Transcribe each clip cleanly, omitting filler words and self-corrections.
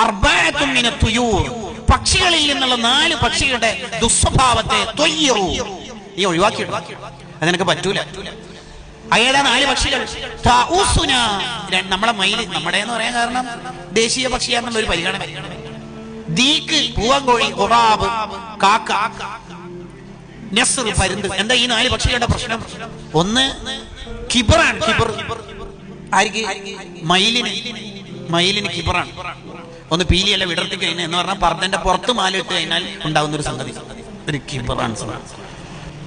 അർബഅത്തുൻ മിനത് തുയൂർ, പക്ഷികളിൽ നിന്നുള്ള 4 പക്ഷികളുടെ ദുസ്വഭാവത്തെ ത്വയ്യിറു, നീ ഒഴിവാക്കിയിടും, അതെനിക്ക് പറ്റൂല. ഏതാ 4 പക്ഷികൾ? തഊസുന, നമ്മളെ മയില്, നമ്മുടെ എന്ന് പറയാൻ കാരണം ദേശീയ പക്ഷിയാണെന്നുള്ള ഒരു പരിഗണന. ദീക്ക് പൂവൻകോഴി, ഖുറാബ് കാക്ക, നസ്ർ പരുന്ത്. എന്താ ഈ 4 പക്ഷികളുടെ പ്രശ്നം? ഒന്ന് കിബറാണ്. കിബർ ആർക്ക്? മയിലിന് കിബറാണ്. ഒന്ന് പീലിയല്ല വിടർത്തി കഴിഞ്ഞാൽ എന്ന് പറഞ്ഞാൽ പർദ്ദന്റെ പുറത്ത് മാലിട്ട് കഴിഞ്ഞാൽ ഉണ്ടാവുന്ന ഒരു സംഗതി, ഒരു കിബറാണ്.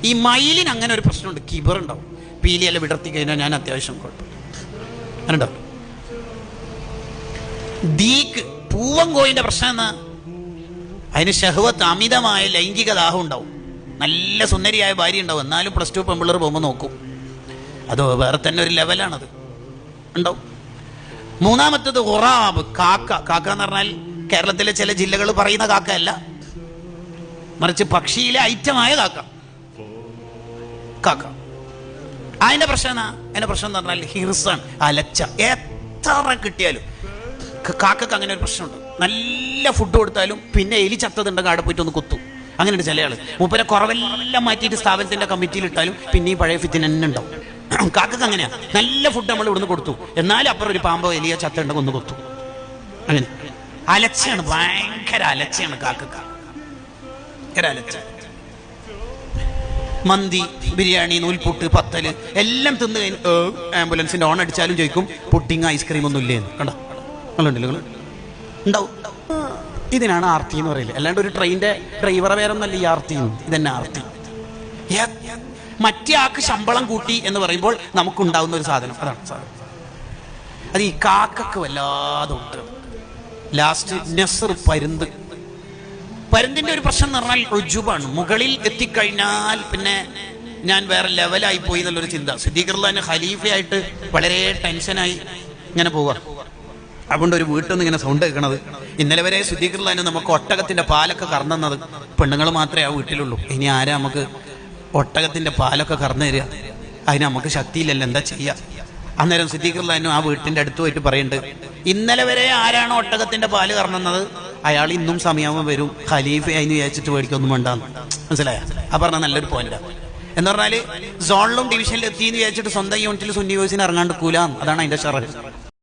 ഈ മയിലിന് അങ്ങനെ ഒരു പ്രശ്നമുണ്ട്, കിബർ ഉണ്ടാവും. പീലിയല്ല വിടർത്തി കഴിഞ്ഞാൽ ഞാൻ അത്യാവശ്യം കുഴപ്പമില്ല ഉണ്ടാവും. ദീക്ക് പൂവൻകോഴിന്റെ പ്രശ്നം എന്നാ? അതിന് ഷഹ്വത്ത്, അമിതമായ ലൈംഗിക ദാഹം ഉണ്ടാവും. നല്ല സുന്ദരിയായ ഭാര്യ ഉണ്ടാവും, എന്നാലും +2 പെമ്പിള്ളേർ പോകുമ്പോൾ നോക്കും. അത് വേറെ തന്നെ ഒരു ലെവലാണത്, ഉണ്ടാവും. മൂന്നാമത്തത് ഖുറാബ്, കാക്ക. കാക്ക എന്ന് പറഞ്ഞാൽ കേരളത്തിലെ ചില ജില്ലകൾ പറയുന്ന കാക്ക അല്ല, മറിച്ച് പക്ഷിയിലെ ഐറ്റമായ കാക്ക. അതിന്റെ പ്രശ്നം എന്നാ? അതിന്റെ പ്രശ്നം എന്ന് പറഞ്ഞാൽ ഹിർസാണ്, അലച്ച. എത്ര കിട്ടിയാലും കാക്കക്ക് അങ്ങനെ ഒരു പ്രശ്നമുണ്ട്. നല്ല ഫുഡ് കൊടുത്താലും പിന്നെ എലി ചത്തതുണ്ടെങ്കിൽ അവിടെ പോയിട്ട് ഒന്ന് കുത്തും. അങ്ങനെയുണ്ട് ചില ആള്. മൂപ്പരെ കുറവെല്ലാം മാറ്റിയിട്ട് സ്ഥാപനത്തിന്റെ കമ്മിറ്റിയിൽ ഇട്ടാലും പിന്നെയും പഴയ ഫിത്തിന് തന്നെ ഉണ്ടാവും. കാക്കക്ക് അങ്ങനെയാ, നല്ല ഫുഡ് നമ്മൾ ഇവിടുന്ന് കൊടുത്തു, എന്നാലും അപ്പുറം ഒരു പാമ്പോ എലിയോ ചത്തുണ്ടെങ്കിൽ ഒന്ന് കൊത്തു. അങ്ങനെ അലച്ചയാണ്, ഭയങ്കര അലച്ചയാണ് കാക്കക്ക, ഭയങ്കര അലച്ച. മന്തി, ബിരിയാണി, നൂൽപുട്ട്, പത്തല് എല്ലാം തിന്ന് കഴിഞ്ഞ് ആംബുലൻസിന്റെ ഓൺ അടിച്ചാലും ചോദിക്കും പുഡിങ്, ഐസ്ക്രീം ഒന്നും ഇല്ലേന്ന്. കണ്ടോ, നിങ്ങളുണ്ടല്ലോ, ഉണ്ടാവും. ഇതിനാണ് ആർത്തി എന്ന് പറയില്ല. അല്ലാണ്ട് ഒരു ട്രെയിനിന്റെ ഡ്രൈവറെ പേരൊന്നല്ല ഈ ആർത്തി, ഇതന്നെ ആർത്തി. മറ്റേ ആൾക്ക് ശമ്പളം കൂട്ടി എന്ന് പറയുമ്പോൾ നമുക്കുണ്ടാവുന്ന ഒരു സാധനം, അതാണ് സാധനം. അത് ഈ കാക്കക്ക് വല്ലാതെ ഉണ്ട്. ലാസ്റ്റ് നസ്ർ, പരുന്തിന്റെ ഒരു പ്രശ്നം എന്ന് പറഞ്ഞാൽ റുജുബാണ്. മുകളിൽ എത്തിക്കഴിഞ്ഞാൽ പിന്നെ ഞാൻ വേറെ ലെവലായി പോയി എന്നുള്ളൊരു ചിന്ത. സിദ്ദീഖ് റളിയല്ലാഹു അൻഹു ഖലീഫയായിട്ട് വളരെ ടെൻഷനായി ഇങ്ങനെ പോവാ. അതുകൊണ്ട് ഒരു വീട്ടിൽ നിന്ന് ഇങ്ങനെ സൗണ്ട് കേൾക്കണത്. ഇന്നലെ വരെ സിദ്ദീഖ് റളിയല്ലാഹു അൻഹു നമുക്ക് ഒട്ടകത്തിന്റെ പാലൊക്കെ കറന്നത് പെണ്ണുങ്ങൾ മാത്രമേ ആ വീട്ടിലുള്ളൂ. ഇനി ആരാ നമുക്ക് ഒട്ടകത്തിന്റെ പാലൊക്കെ കറന്നു തരിക? അതിന് നമുക്ക് ശക്തിയില്ലല്ലോ, എന്താ ചെയ്യുക? അന്നേരം സിദ്ദീഖ് റളിയല്ലാഹു അൻഹു ആ വീട്ടിന്റെ അടുത്ത് പോയിട്ട് പറയുന്നുണ്ട്, ഇന്നലെ വരെ ആരാണോ ഒട്ടകത്തിന്റെ പാല് കറന്നത് അയാൾ ഇന്നും സമയാവുമ്പോൾ വരും, ഖലീഫ അതിന് വിചാരിച്ചിട്ട് മേടിക്കൊന്നും വേണ്ടാന്ന്. മനസ്സിലായ? ആ പറഞ്ഞ നല്ലൊരു പോയിന്റാ. എന്ന് പറഞ്ഞാല് സോണിലും ഡിവിഷനിലും എത്തിയെന്ന് വിചാരിച്ചിട്ട് സ്വന്തം യൂണിറ്റിൽ സുന്നി വോയിസിന് ഇറങ്ങാണ്ട് കൂലാം. അതാണ് അതിന്റെ ഷറഹ്.